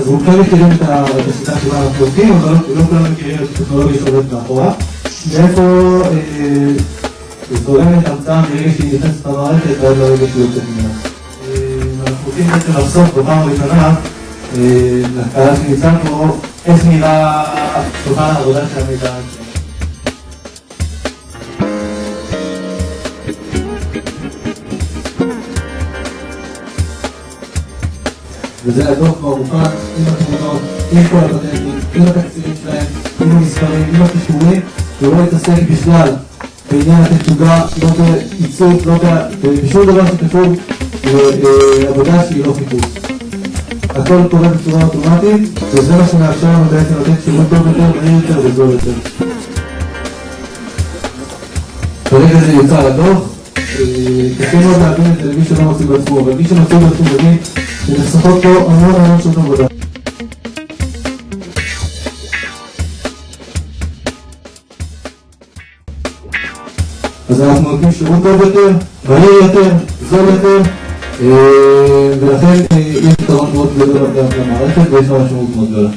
אז רובכם מכירים את השיטה שבה אנחנו עובדים, אבל לא כולם מכירים את הטכנולוגיה שעובדת מאחורה. מאיפה זורמת המצאה מרגע שהיא נכנסת למערכת ועד לרגע שהיא יוצאת ממנה. אנחנו רוצים בעצם לחשוף בפעם הראשונה לקהל שנמצא פה, איך נראה שולחן העבודה של המידע הזה. וזה הדוח כבר מוכן, עם התמונות, עם כל הפטנטים, עם התקציבים שלהם, עם המספרים, עם הכישורים, ולא להתעסק בכלל בעניין התצוגה, לא בעיצוב, לא בשום דבר שקשור לעבודה שהיא לא חיפוש. הכל קורה בצורה אוטומטית, וזה מה שמאפשר לנו בעצם לתת שירות טוב יותר, מהיר יותר וזול יותר. ברגע זה יוצא לדוח, קשה מאוד להבין את זה למי שלא מציג בתחום, אבל מי שמציג בתחום מבין שנחסכות פה המון שעות עבודה. אז אנחנו נותנים שירות טוב יותר, מהיר יותר, זול יותר, ולכן יש פתרון מאוד גדול למערכת ויש לה משמעות מאוד גדולה.